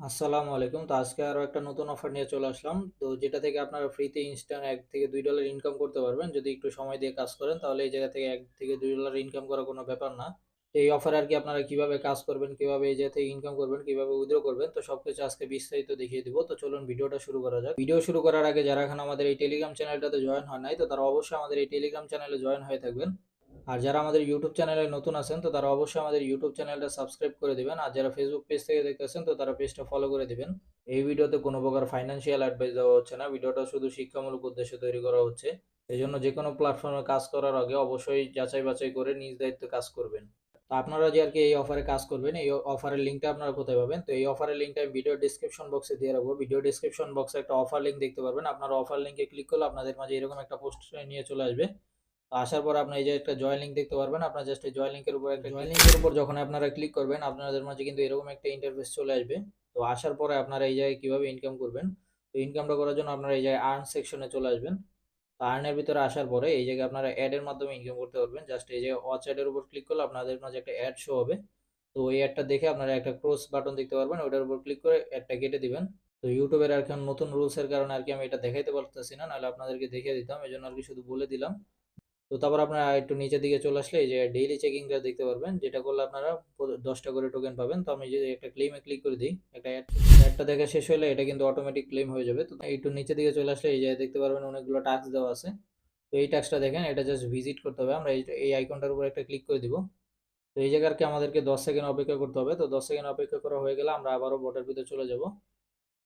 আসসালামু আলাইকুম। তো আজকে আরো একটা নতুন অফার নিয়ে চলে আসলাম। তো যেটা থেকে আপনারা ফ্রিতে ইনস্ট্যান্ট $1 থেকে $2 ইনকাম করতে পারবেন। যদি একটু সময় দিয়ে কাজ করেন তাহলে এই জায়গা থেকে $1 থেকে $2 ইনকাম করা কোনো ব্যাপার না। তো এই অফারে আরকি আপনারা কিভাবে কাজ করবেন, কিভাবে এই জায়গা থেকে ইনকাম করবেন, কিভাবে উইথড্র করবেন, তো সবকিছু আজকে বিস্তারিত দেখিয়ে দিব। তো চলুন ভিডিওটা শুরু করা যাক। ভিডিও শুরু করার আগে যারা এখন আমাদের এই টেলিগ্রাম চ্যানেলটাতে জয়েন হয় নাই, তো তারা অবশ্যই আমাদের এই টেলিগ্রাম চ্যানেলে জয়েন হয়ে থাকবেন। আর যারা আমাদের ইউটিউব চ্যানেলে নতুন আছেন তো তারা অবশ্যই আমাদের ইউটিউব চ্যানেলটা সাবস্ক্রাইব করে দিবেন। আর যারা ফেসবুক পেজ থেকে দেখতেছেন তো তারা পেজটা ফলো করে দিবেন। এই ভিডিওতে কোনো প্রকার ফাইন্যান্সিয়াল অ্যাডভাইস দেওয়া হচ্ছে না, ভিডিওটা শুধু শিক্ষামূলক উদ্দেশ্যে তৈরি করা হচ্ছে। এই জন্য যে কোনো প্ল্যাটফর্মে কাজ করার আগে অবশ্যই যাচাই বাছাই করে নিজ দায়িত্বে কাজ করবেন। তো আপনারা যে আর কি এই অফারে কাজ করবেন, এই অফারের লিঙ্কটা আপনারা কোথায় পাবেন? তো এই অফারের লিঙ্কটা আমি ভিডিও ডিসক্রিপশন বক্সে দিয়ে রাখবো। ভিডিও ডিসক্রিপশন বক্সে একটা অফার লিঙ্ক দেখতে পারবেন। আপনারা অফার লিঙ্কে ক্লিক করলে আপনাদের মাঝে এরকম একটা পোস্ট নিয়ে চলে আসবে। তো আসার পর আপনি এই যে একটা জয়েন লিঙ্ক দেখতে পারবেন। আপনার জাস্ট এই জয়েন লিঙ্কের উপর একটা জয়েন লিঙ্কের উপর যখন আপনারা ক্লিক করবেন আপনাদের মাঝে কিন্তু এরকম একটা ইন্টারফেস চলে আসবে। তো আসার পরে আপনারা এই জায়গায় কিভাবে ইনকাম করবেন, তো ইনকামটা করার জন্য আপনারা এই জায়গায় আর্ন সেকশনে চলে আসবেন। তো আর্নের ভিতরে আসার পরে এই জায়গায় আপনারা অ্যাড এর মাধ্যমে ইনকাম করতে পারবেন। জাস্ট এই যে ওয়াচ অ্যাড এর উপর ক্লিক করলে আপনাদের মাঝে একটা অ্যাড শো হবে। তো ওই অ্যাডটা দেখে আপনারা একটা ক্রস বাটন দেখতে পারবেন, ওটার উপর ক্লিক করে অ্যাডটা কেটে দিবেন। তো ইউটিউবের আর এখন নতুন রুলস এর কারণে আর কি আমি এটা দেখাইতে পারতেছি না, নাহলে আপনাদেরকে দেখিয়ে দিতাম, এই জন্য আর কি শুধু বলে দিলাম। তো তারপর আপনারা একটু নিচের দিকে চলে আসলে এই যে ডেইলি চেকিংটা দেখতে পারবেন, যেটা করলে আপনারা 10টা করে টোকেন পাবেন। তো আমি যদি একটা ক্লেমে ক্লিক করে দিই, একটা অ্যাডটা দেখা শেষ হলে এটা কিন্তু অটোমেটিক ক্লেম হয়ে যাবে। তো একটু নিচের দিকে চলে আসলে এই যে দেখতে পারবেন অনেকগুলো টাস্ক দেওয়া আছে। তো এই টাস্কটা দেখেন, এটা জাস্ট ভিজিট করতে হবে। আমরা এই আইকনটার উপর একটা ক্লিক করে দিব। তো এই জায়গায় আমাদেরকে 10 সেকেন্ড অপেক্ষা করতে হবে। তো 10 সেকেন্ড অপেক্ষা করা হয়ে গেলে আমরা আবারও বটের ভিতরে চলে যাব।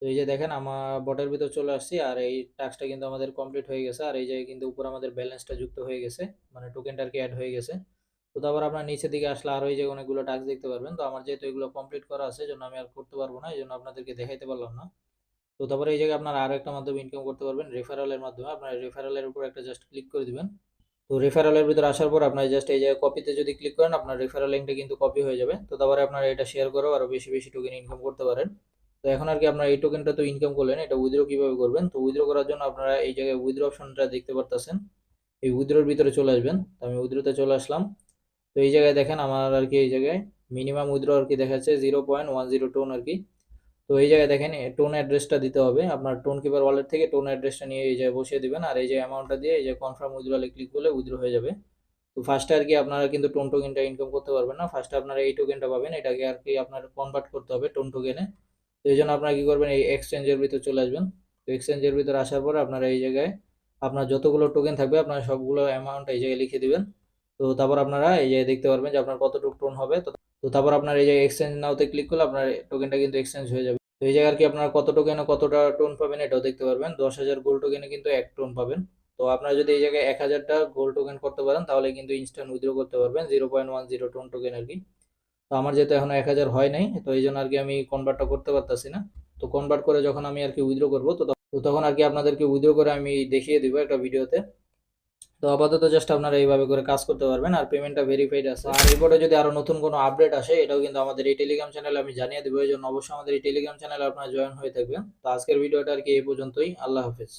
তো এই যে দেখেন আমার বটের ভিতর চলে আসছি, আর এই টাস্কটা কিন্তু আমাদের কমপ্লিট হয়ে গেছে। আর এই যে কিন্তু উপর আমাদের ব্যালেন্সটা যুক্ত হয়ে গেছে, মানে টোকেনটা আর কি অ্যাড হয়ে গেছে। তো তারপর আপনার নিচের দিকে আসলে আরো এই যে অনেকগুলো টাস্ক দেখতে পারবেন। তো আমার যেহেতু এগুলো কমপ্লিট করা আছে জন্য আমি আর করতে পারবো না, এই জন্য আপনাদেরকে দেখাইতে পারলাম না। তো তারপরে এই জায়গায় আপনারা আরো একটা মাধ্যমে ইনকাম করতে পারবেন, রেফারেলের মাধ্যমে। আপনার রেফারেলের উপর একটা জাস্ট ক্লিক করে দিবেন। তো রেফারেলের ভিতরে আসার পর আপনার জাস্ট এই যে কপিতে যদি ক্লিক করেন আপনার রেফারেল লিঙ্কটা কিন্তু কপি হয়ে যাবে। তো তারপরে আপনারা এটা শেয়ার করেও আরো বেশি বেশি টোকেন ইনকাম করতে পারেন। তো এখন আর কি আপনার এই টোকেনটা তো ইনকাম করলেন, এটা উইথড্র কিভাবে করবেন? তো উইথড্র করার জন্য আপনারা এই জায়গায় উইথড্র অপশনটা দেখতে পারতেছেন, এই উইথড্রর ভিতরে চলে আসবেন। তো আমি উইথড্রতে চলে আসলাম। তো এই জায়গায় দেখেন আমার আর কি এই জায়গায় মিনিমাম উইথড্র আর কি দেখাচ্ছে 0.10 টোন আর কি। তো এই জায়গায় দেখেন টোন অ্যাড্রেসটা দিতে হবে আপনার টোন কিপার ওয়ালেট থেকে। টোন অ্যাড্রেসটা নিয়ে এই জায়গায় বসিয়ে দিবেন, আর এই যে অ্যামাউন্টটা দিয়ে এই যে কনফার্ম উইথড্রলে ক্লিক করলে উইথড্র হয়ে যাবে। তো ফার্স্টে আর কি আপনারা কিন্তু টোন টোকেনটা ইনকাম করতে পারবেন না, ফার্স্টে আপনারা এই টোকেনটা পাবেন, এটাকে আর কি আপনার কনভার্ট করতে হবে টোন টোকেনে। তো এই জন্য আপনারা কি করবেন, এই এক্সচেঞ্জের ভিতরে চলে আসবেন। তো এক্সচেঞ্জের ভিতরে আসার পরে আপনারা এই জায়গায় আপনার যতগুলো টোকেন থাকবে আপনারা সবগুলো অ্যামাউন্ট এই জায়গায় লিখে দিবেন। তো তারপর আপনারা এই যে দেখতে পারবেন যে আপনার কতটুকু টোন হবে। তো তারপর আপনার এই যে এক্সচেঞ্জ নাওতে ক্লিক করলে আপনার টোকেনটা কিন্তু এক্সচেঞ্জ হয়ে যাবে। তো এই জায়গায় আর কি আপনারা কত টোকেনে কতটা টোন পাবেন এটাও দেখতে পারবেন। 10,000 গোল্ড টোকেনে কিন্তু 1 টোন পাবেন। তো আপনারা যদি এই জায়গায় 1000টা গোল্ড টোকেন করতে পারেন তাহলে কিন্তু ইনস্ট্যান্ট উইথড্র করতে পারবেন 0.10 টোন টোকেন আর কি। তো আমার যেহেতু এখনো 1000 হয় নাই, তো এই জন্য আর কি আমি কনভার্টটা করতে পারতাছি না। তো কনভার্ট করে যখন আমি আর কি উইথড্র করবো তো তখন আর কি আপনাদেরকে উইথড্র করে আমি দেখিয়ে দিব একটা ভিডিওতে। তো আপাতত জাস্ট আপনারা এইভাবে করে কাজ করতে পারবেন, আর পেমেন্টটা ভেরিফাইড আছে। আর এরপরে যদি আরো নতুন কোনো আপডেট আসে এটাও কিন্তু আমাদের এই টেলিগ্রাম চ্যানেলে আমি জানিয়ে দেবো, এই জন্য অবশ্যই আমাদের এই টেলিগ্রাম চ্যানেলে আপনারা জয়েন হয়ে থাকবেন। তো আজকের ভিডিওটা আর কি এই পর্যন্তই। আল্লাহ হাফেজ।